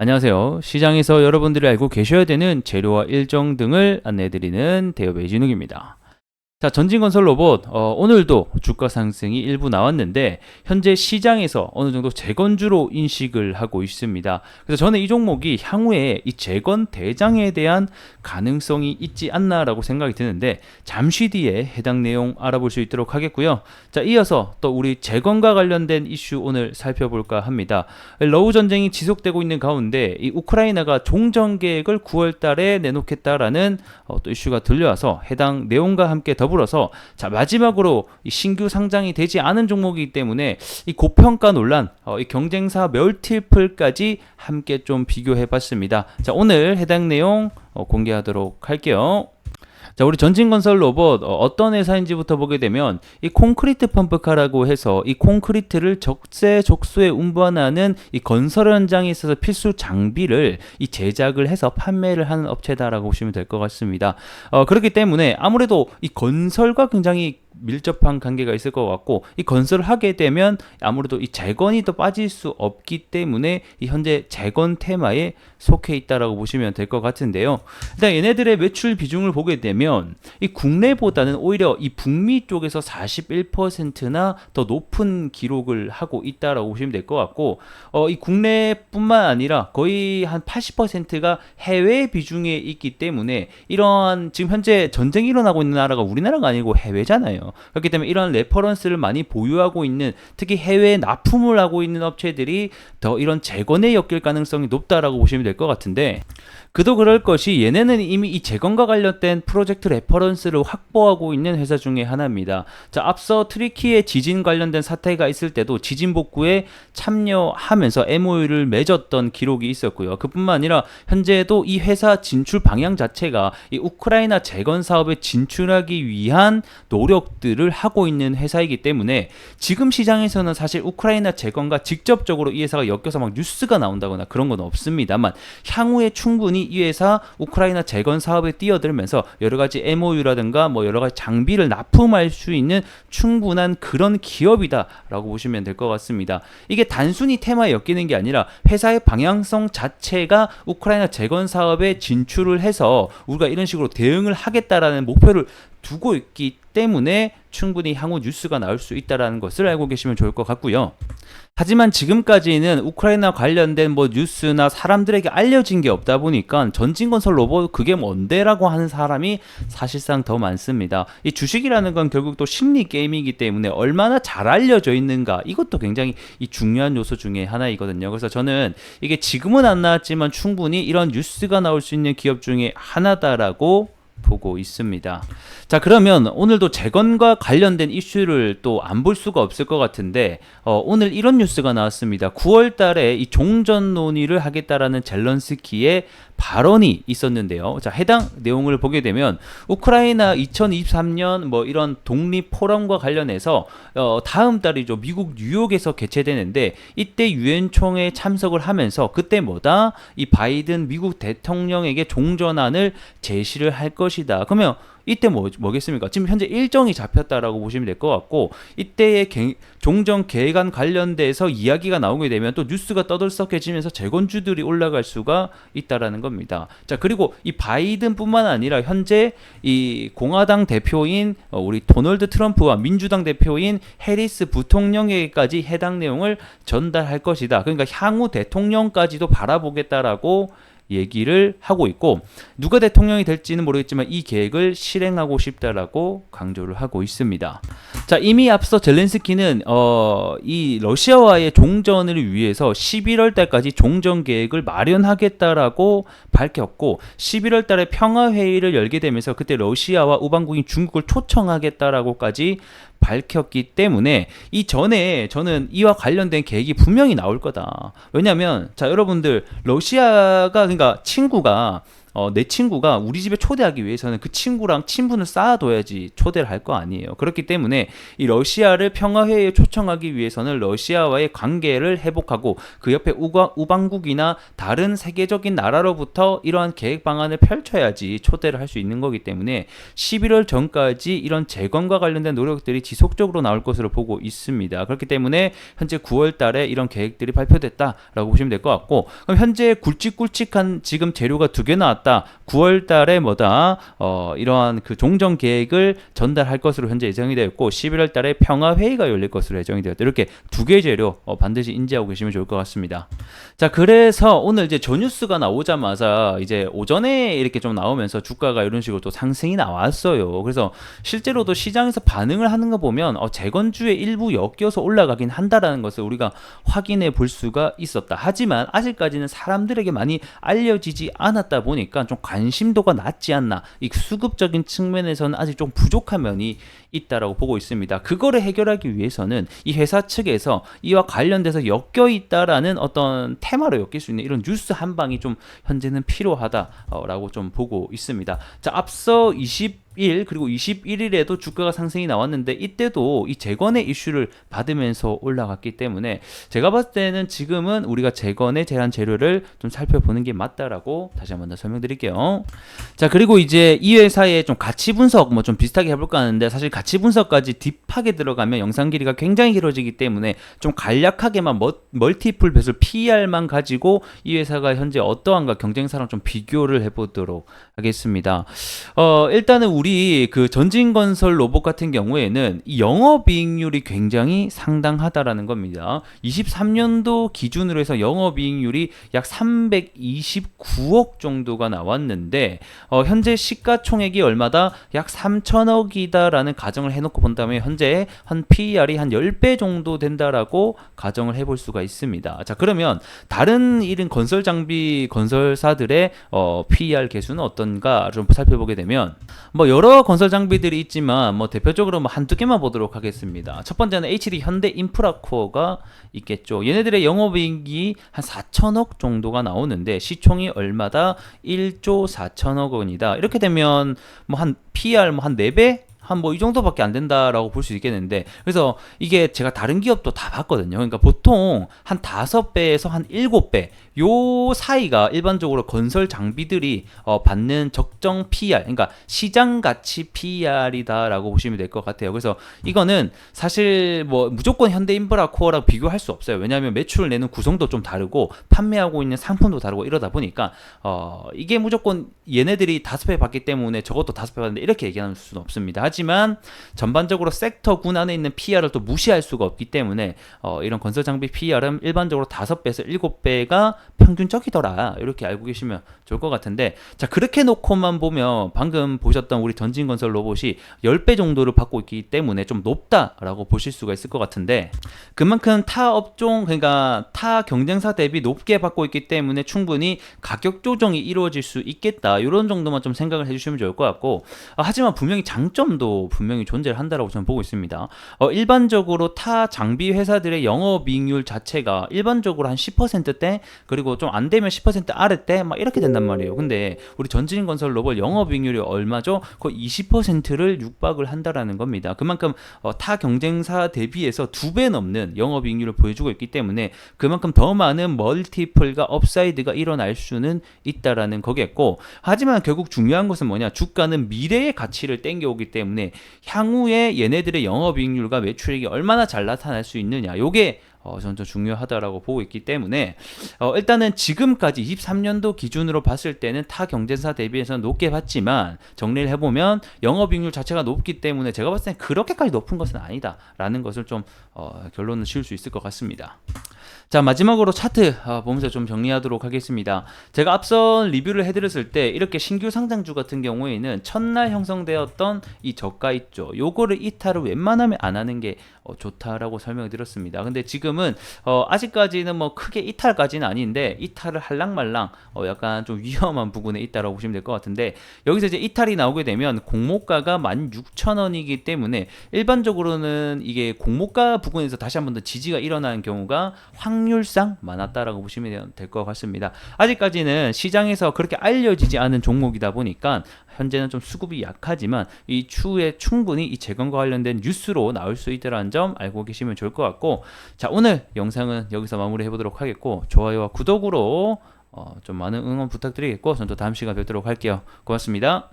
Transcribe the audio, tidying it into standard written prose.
안녕하세요. 시장에서 여러분들이 알고 계셔야 되는 재료와 일정 등을 안내해드리는 대여배 진욱입니다. 자, 전진건설 로봇, 오늘도 주가 상승이 일부 나왔는데 현재 시장에서 어느 정도 재건주로 인식을 하고 있습니다. 그래서 저는 이 종목이 향후에 이 재건 대장에 대한 가능성이 있지 않나라고 생각이 드는데 잠시 뒤에 해당 내용 알아볼 수 있도록 하겠고요. 자, 이어서 또 우리 재건과 관련된 이슈 오늘 살펴볼까 합니다. 러우 전쟁이 지속되고 있는 가운데 이 우크라이나가 종전 계획을 9월 달에 내놓겠다라는 또 이슈가 들려와서 해당 내용과 함께 더불어서 자, 마지막으로 이 신규 상장이 되지 않은 종목이기 때문에 이 고평가 논란, 이 경쟁사 멀티플까지 함께 좀 비교해 봤습니다. 자, 오늘 해당 내용 공개하도록 할게요. 자, 우리 전진건설 로봇 어떤 회사인지부터 보게 되면 이 콘크리트 펌프카라고 해서 이 콘크리트를 적재적소에 운반하는 이 건설 현장에 있어서 필수 장비를 이 제작을 해서 판매를 하는 업체다라고 보시면 될 것 같습니다. 그렇기 때문에 아무래도 이 건설과 굉장히 밀접한 관계가 있을 것 같고 이 건설을 하게 되면 아무래도 이 재건이 더 빠질 수 없기 때문에 이 현재 재건 테마에 속해 있다라고 보시면 될 것 같은데요. 일단 얘네들의 매출 비중을 보게 되면 이 국내보다는 오히려 이 북미 쪽에서 41%나 더 높은 기록을 하고 있다라고 보시면 될 것 같고 이 국내뿐만 아니라 거의 한 80%가 해외 비중에 있기 때문에 이러한 지금 현재 전쟁이 일어나고 있는 나라가 우리나라가 아니고 해외잖아요. 그렇기 때문에 이런 레퍼런스를 많이 보유하고 있는 특히 해외 납품을 하고 있는 업체들이 더 이런 재건에 엮일 가능성이 높다라고 보시면 될 것 같은데 그도 그럴 것이 얘네는 이미 이 재건과 관련된 프로젝트 레퍼런스를 확보하고 있는 회사 중에 하나입니다. 자, 앞서 트리키의 지진 관련된 사태가 있을 때도 지진 복구에 참여하면서 MOU를 맺었던 기록이 있었고요. 그뿐만 아니라 현재도 이 회사 진출 방향 자체가 이 우크라이나 재건 사업에 진출하기 위한 노력들을 하고 있는 회사이기 때문에 지금 시장에서는 사실 우크라이나 재건과 직접적으로 이 회사가 엮여서 막 뉴스가 나온다거나 그런 건 없습니다만 향후에 충분히 이 회사 우크라이나 재건 사업에 뛰어들면서 여러 가지 MOU라든가 뭐 여러 가지 장비를 납품할 수 있는 충분한 그런 기업이다라고 보시면 될 것 같습니다. 이게 단순히 테마에 엮이는 게 아니라 회사의 방향성 자체가 우크라이나 재건 사업에 진출을 해서 우리가 이런 식으로 대응을 하겠다라는 목표를 두고 있기 때문에 충분히 향후 뉴스가 나올 수 있다는 것을 알고 계시면 좋을 것 같고요. 하지만 지금까지는 우크라이나 관련된 뭐 뉴스나 사람들에게 알려진 게 없다 보니까 전진건설 로봇 그게 뭔데라고 하는 사람이 사실상 더 많습니다. 이 주식이라는 건 결국 또 심리 게임이기 때문에 얼마나 잘 알려져 있는가 이것도 굉장히 이 중요한 요소 중에 하나이거든요. 그래서 저는 이게 지금은 안 나왔지만 충분히 이런 뉴스가 나올 수 있는 기업 중에 하나다라고 보고 있습니다. 자, 그러면 오늘도 재건과 관련된 이슈를 또 안 볼 수가 없을 것 같은데 오늘 이런 뉴스가 나왔습니다. 9월 달에 이 종전 논의를 하겠다라는 젤런스키의 발언이 있었는데요. 자, 해당 내용을 보게 되면 우크라이나 2023년 뭐 이런 독립 포럼과 관련해서 다음 달이죠. 미국 뉴욕에서 개최되는데 이때 유엔 총회에 참석을 하면서 그때 뭐다? 이 바이든 미국 대통령에게 종전안을 제시를 할 것이다. 그러면 이때 뭐겠습니까? 지금 현재 일정이 잡혔다라고 보시면 될 것 같고 이때의 종전 계획안 관련돼서 이야기가 나오게 되면 또 뉴스가 떠들썩해지면서 재건주들이 올라갈 수가 있다라는 겁니다. 자, 그리고 이 바이든뿐만 아니라 현재 이 공화당 대표인 우리 도널드 트럼프와 민주당 대표인 해리스 부통령에게까지 해당 내용을 전달할 것이다. 그러니까 향후 대통령까지도 바라보겠다라고 얘기를 하고 있고 누가 대통령이 될지는 모르겠지만 이 계획을 실행하고 싶다라고 강조를 하고 있습니다. 자, 이미 앞서 젤렌스키는 이 러시아와의 종전을 위해서 11월 달까지 종전 계획을 마련하겠다라고 밝혔고 11월 달에 평화회의를 열게 되면서 그때 러시아와 우방국인 중국을 초청하겠다라고까지 밝혔기 때문에 이전에 저는 이와 관련된 계획이 분명히 나올 거다. 왜냐하면 자, 여러분들 러시아가 그러니까 친구가 내 친구가 우리 집에 초대하기 위해서는 그 친구랑 친분을 쌓아둬야지 초대를 할 거 아니에요. 그렇기 때문에 이 러시아를 평화회의에 초청하기 위해서는 러시아와의 관계를 회복하고 그 옆에 우방국이나 다른 세계적인 나라로부터 이러한 계획 방안을 펼쳐야지 초대를 할 수 있는 거기 때문에 11월 전까지 이런 재건과 관련된 노력들이 지속적으로 나올 것으로 보고 있습니다. 그렇기 때문에 현재 9월 달에 이런 계획들이 발표됐다라고 보시면 될 것 같고, 그럼 현재 굵직굵직한 지금 재료가 2개 나왔다. 9월 달에 이러한 그 종전 계획을 전달할 것으로 현재 예정이 되어 있고 11월 달에 평화 회의가 열릴 것으로 예정이 되었다. 이렇게 2개 재료 반드시 인지하고 계시면 좋을 것 같습니다. 자, 그래서 오늘 이제 저 뉴스가 나오자마자 이제 오전에 이렇게 좀 나오면서 주가가 이런 식으로 또 상승이 나왔어요. 그래서 실제로도 시장에서 반응을 하는 거 보면 재건주의 일부 엮여서 올라가긴 한다라는 것을 우리가 확인해 볼 수가 있었다. 하지만 아직까지는 사람들에게 많이 알려지지 않았다 보니까 좀 관심도가 낮지 않나. 이 수급적인 측면에서는 아직 좀 부족한 면이 있다라고 보고 있습니다. 그거를 해결하기 위해서는 이 회사 측에서 이와 관련돼서 엮여 있다라는 어떤 테마로 엮일 수 있는 이런 뉴스 한 방이 좀 현재는 필요하다라고 좀 보고 있습니다. 자, 앞서 20일 그리고 21일에도 주가가 상승이 나왔는데 이때도 이 재건의 이슈를 받으면서 올라갔기 때문에 제가 봤을 때는 지금은 우리가 재건의 제한 재료를 좀 살펴보는 게 맞다라고 다시 한번 더 설명드릴게요. 자, 그리고 이제 이 회사의 좀 가치 분석 좀 비슷하게 해볼까 하는데, 사실 가치 분석까지 딥하게 들어가면 영상 길이가 굉장히 길어지기 때문에 좀 간략하게만 멀티플 배sul PER만 가지고 이 회사가 현재 어떠한가 경쟁사랑 좀 비교를 해보도록 하겠습니다. 일단은 우리 그 전진건설 로봇 같은 경우에는 이 영업이익률이 굉장히 상당하다라는 겁니다. 23년도 기준으로 해서 영업이익률이 약 329억 정도가 나왔는데 현재 시가총액이 얼마다? 약 3천억이다라는 가정을 해놓고 본다면 현재 한 PER이 한 10배 정도 된다라고 가정을 해볼 수가 있습니다. 자, 그러면 다른 이런 건설 장비 건설사들의 PER 개수는 어떤가 좀 살펴보게 되면 여러 건설 장비들이 있지만 대표적으로 한두 개만 보도록 하겠습니다. 첫 번째는 HD 현대인프라코어가 있겠죠. 얘네들의 영업이익이 한 4천억 정도가 나오는데 시총이 얼마다? 1조 4천억 원이다. 이렇게 되면 한 PER 한 4배? 이 정도밖에 안 된다라고 볼 수 있겠는데, 그래서 이게 제가 다른 기업도 다 봤거든요. 그러니까 보통 한 5배에서 한 7배 요 사이가 일반적으로 건설 장비들이 받는 적정 PER, 그러니까 시장 가치 PER이다라고 보시면 될 것 같아요. 그래서 이거는 사실 무조건 현대인프라코어랑 비교할 수 없어요. 왜냐하면 매출 내는 구성도 좀 다르고 판매하고 있는 상품도 다르고 이러다 보니까 이게 무조건 얘네들이 5배 받기 때문에 저것도 5배 받는데 이렇게 얘기하는 수는 없습니다. 하지만 전반적으로 섹터군 안에 있는 PER을 또 무시할 수가 없기 때문에 이런 건설 장비 PER은 일반적으로 5배에서 7배가 평균적이더라, 이렇게 알고 계시면 좋을 것 같은데, 자, 그렇게 놓고만 보면 방금 보셨던 우리 전진건설 로봇이 10배 정도를 받고 있기 때문에 좀 높다라고 보실 수가 있을 것 같은데, 그만큼 타 업종, 그러니까 타 경쟁사 대비 높게 받고 있기 때문에 충분히 가격 조정이 이루어질 수 있겠다, 이런 정도만 좀 생각을 해주시면 좋을 것 같고, 하지만 분명히 장점도 분명히 존재를 한다라고 저는 보고 있습니다. 일반적으로 타 장비 회사들의 영업이익률 자체가 일반적으로 한 10%대, 그리고 좀 안 되면 10% 아래때 이렇게 된단 말이에요. 근데 우리 전진건설 로봇 영업이익률이 얼마죠? 거의 20%를 육박을 한다라는 겁니다. 그만큼 타 경쟁사 대비해서 2배 넘는 영업이익률을 보여주고 있기 때문에 그만큼 더 많은 멀티플과 업사이드가 일어날 수는 있다라는 거겠고, 하지만 결국 중요한 것은 뭐냐? 주가는 미래의 가치를 땡겨오기 때문에 향후에 얘네들의 영업이익률과 매출액이 얼마나 잘 나타날 수 있느냐, 요게 저는 좀 중요하다라고 보고 있기 때문에 일단은 지금까지 23년도 기준으로 봤을 때는 타 경쟁사 대비해서 높게 봤지만 정리를 해보면 영업이익률 자체가 높기 때문에 제가 봤을 때는 그렇게까지 높은 것은 아니다라는 것을 좀 결론을 지을 수 있을 것 같습니다. 자, 마지막으로 차트 보면서 좀 정리하도록 하겠습니다. 제가 앞선 리뷰를 해드렸을 때 이렇게 신규 상장주 같은 경우에는 첫날 형성되었던 이 저가 있죠, 요거를 이탈을 웬만하면 안 하는 게 좋다라고 설명을 드렸습니다. 근데 지금은 아직까지는 크게 이탈까지는 아닌데 이탈을 할랑말랑 약간 좀 위험한 부분에 있다라고 보시면 될 것 같은데, 여기서 이제 이탈이 나오게 되면 공모가가 16,000원이기 때문에 일반적으로는 이게 공모가 부분에서 다시 한번 더 지지가 일어나는 경우가 확률 확률상 많았다라고 보시면 될 것 같습니다. 아직까지는 시장에서 그렇게 알려지지 않은 종목이다 보니까 현재는 좀 수급이 약하지만 이 추후에 충분히 이 재건과 관련된 뉴스로 나올 수 있다는 점 알고 계시면 좋을 것 같고, 자, 오늘 영상은 여기서 마무리해 보도록 하겠고, 좋아요와 구독으로 좀 많은 응원 부탁드리겠고, 저는 또 다음 시간 뵙도록 할게요. 고맙습니다.